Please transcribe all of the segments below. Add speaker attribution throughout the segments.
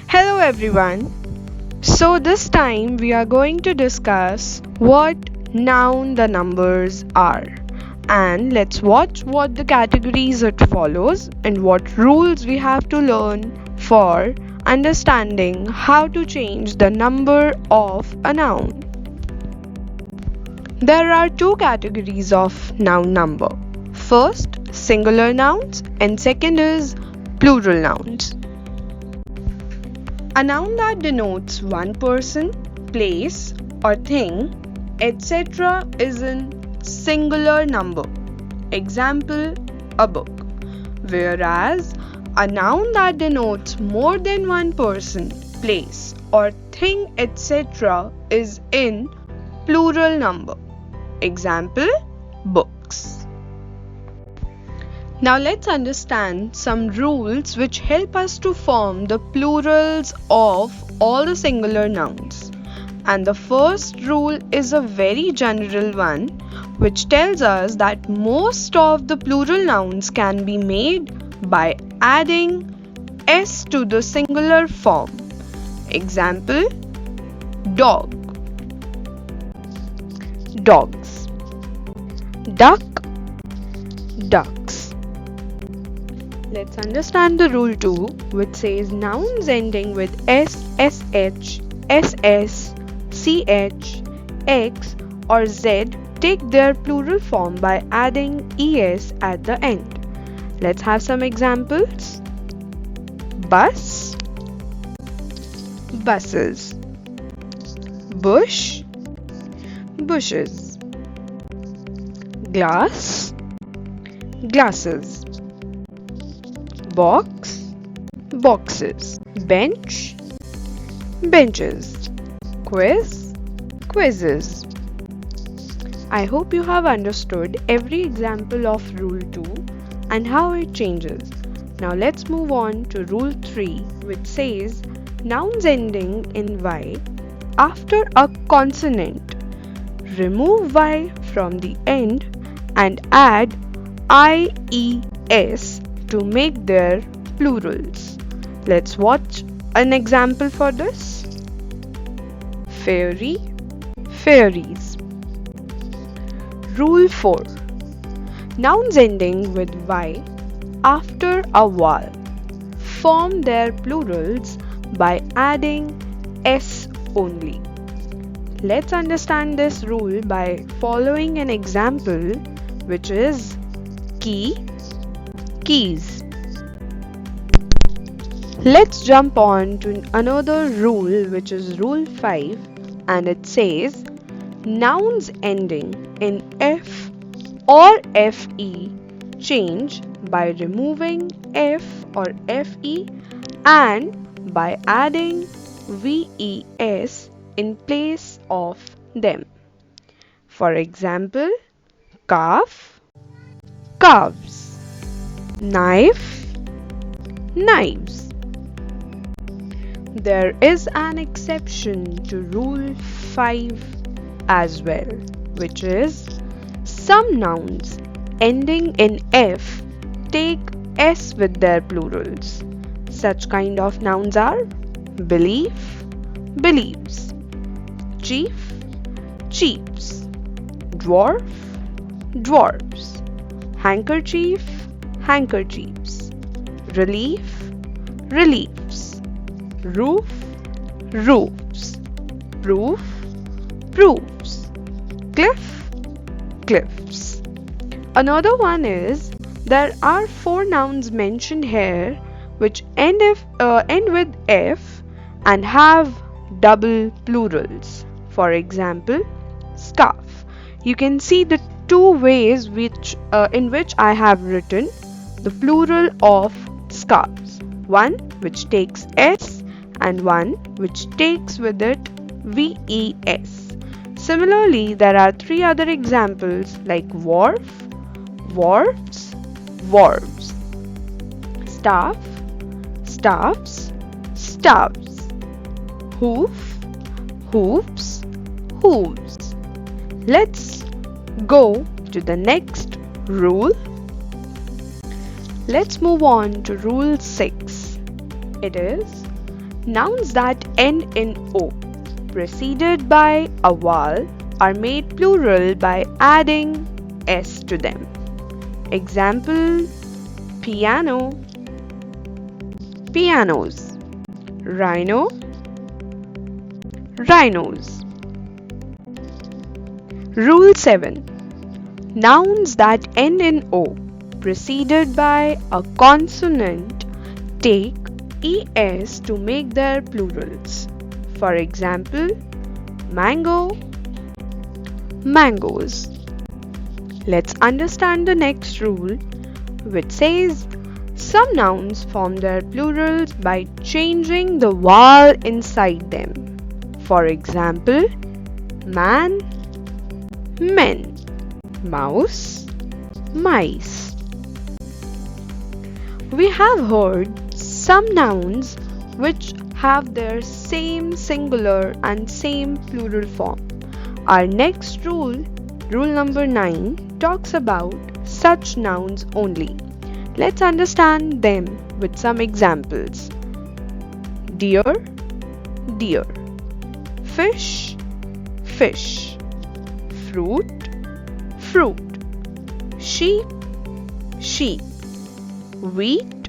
Speaker 1: Hello everyone. So this time we are going to discuss what noun the numbers are, and let's watch what the categories it follows and what rules we have to learn for understanding how to change the number of a noun. There are two categories of noun number. First, singular nouns, and second is plural nouns. A noun that denotes one person, place, or thing, etc. is in singular number. Example, a book. Whereas a noun that denotes more than one person, place, or thing, etc. is in plural number. Example, books. Now let's understand some rules which help us to form the plurals of all the singular nouns. And the first rule is a very general one which tells us that most of the plural nouns can be made by adding s to the singular form. Example, dog, dogs, duck, ducks. Let's understand the rule 2, which says nouns ending with s, sh, ss, ch, x or z take their plural form by adding es at the end. Let's have some examples. Bus, buses, bush, bushes, glass, glasses, box, boxes, bench, benches, quiz, quizzes. I hope you have understood every example of rule 2 and how it changes. Now let's move on to rule 3, which says nouns ending in y after a consonant, remove y from the end and add ies to make their plurals. Let's watch an example for this. Fairy, fairies. Rule 4. Nouns ending with y after a vowel form their plurals by adding s only. Let's understand this rule by following an example, which is key, keys. Let's jump on to another rule, which is rule 5, and it says nouns ending in f or fe change by removing f or fe and by adding ves in place of them. For example, calf, calves, knife, knives. There is an exception to rule 5 as well, which is some nouns ending in f take s with their plurals. Such kind of nouns are belief, believes, chief, chiefs, dwarf, dwarfs, handkerchief, handkerchiefs, relief, reliefs, roof, roofs, proof, proofs, cliff, cliffs. Another one is there are 4 nouns mentioned here which end with f and have double plurals. For example, scarf. You can see the 2 ways in which I have written the plural of scarves. One which takes s and one which takes with it ves. Similarly, there are 3 other examples like wharf, wharfs, wharves, staff, staffs, staffs, hoof, hoofs, hooves. Let's go to the next rule. Let's move on to rule 6. It is Nouns that end in O, preceded by a vowel, are made plural by adding s to them. Example: piano, pianos; rhino, rhinos. Rule 7. Nouns that end in O, preceded by a consonant, take es to make their plurals. For example, mango, mangoes. Let's understand the next rule, which says some nouns form their plurals by changing the vowel inside them. For example, man, men; mouse, mice. We have heard some nouns which have their same singular and same plural form. Our next rule, rule number 9, talks about such nouns only. Let's understand them with some examples. Deer, deer; fish, fish; fruit, fruit; sheep, sheep; wheat,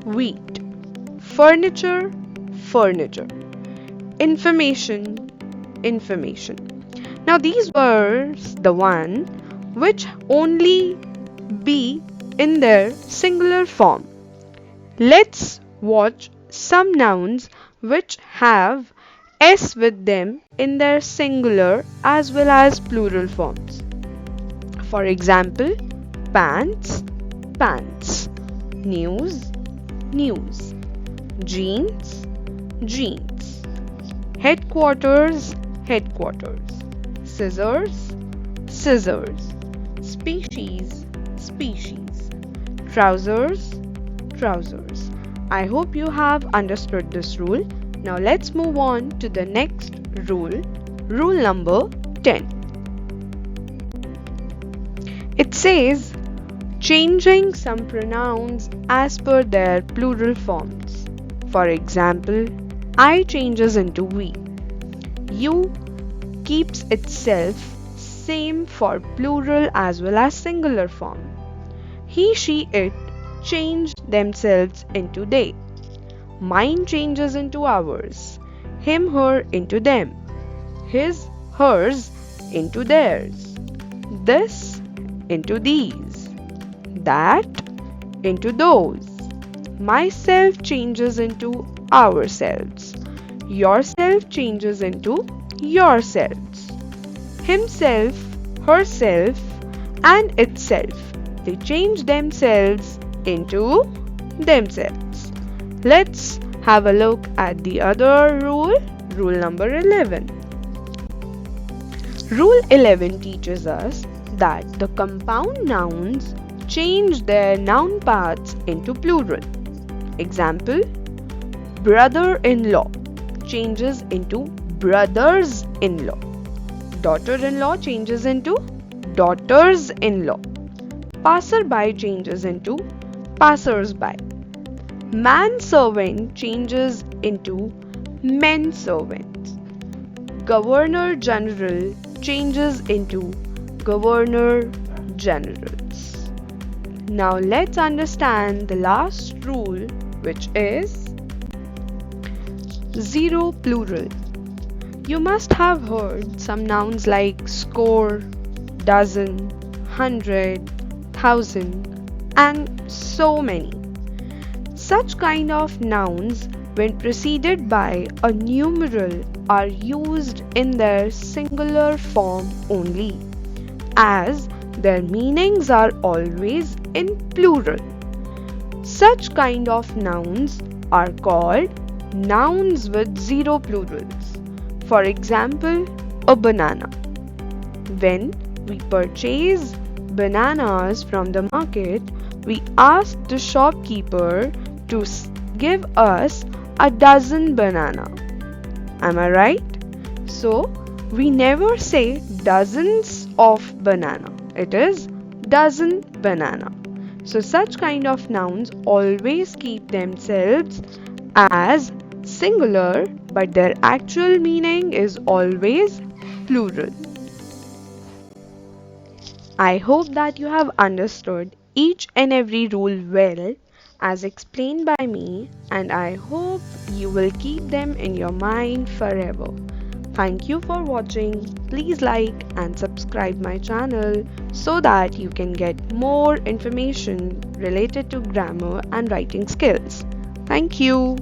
Speaker 1: wheat; furniture, furniture; information, information. Now these were the one which only be in their singular form. Let's watch some nouns which have s with them in their singular as well as plural forms. For example, pants, pants; news, news; jeans, jeans; headquarters, headquarters; scissors, scissors; species, species; trousers, trousers. I hope you have understood this rule. Now let's move on to the next rule, rule number 10. It says changing some pronouns as per their plural forms. For example, I changes into we. You keeps itself same for plural as well as singular form. He, she, it change themselves into they. Mine changes into ours. Him, her into them. His, hers into theirs. This into these. That into those. Myself changes into ourselves. Yourself changes into yourselves. Himself, herself, and itself. They change themselves into themselves. Let's have a look at the other rule, rule number 11. Rule 11 teaches us that the compound nouns change their noun parts into plural. Example: brother-in-law changes into brothers-in-law. Daughter-in-law changes into daughters-in-law. Passerby changes into passers-by. Manservant changes into menservant. Governor-general changes into governor-generals. Now let's understand the last rule, which is zero plural. You must have heard some nouns like score, dozen, 100, 1,000, and so many. Such kind of nouns, when preceded by a numeral, are used in their singular form only, as their meanings are always in plural. Such kind of nouns are called nouns with zero plurals. For example, a banana. When we purchase bananas from the market, we ask the shopkeeper to give us a dozen banana. Am I right? So, we never say dozens of banana. It is dozen banana. So, such kind of nouns always keep themselves as singular, but their actual meaning is always plural. I hope that you have understood each and every rule well as explained by me, and I hope you will keep them in your mind forever. Thank you for watching. Please like and subscribe my channel so that you can get more information related to grammar and writing skills. Thank you.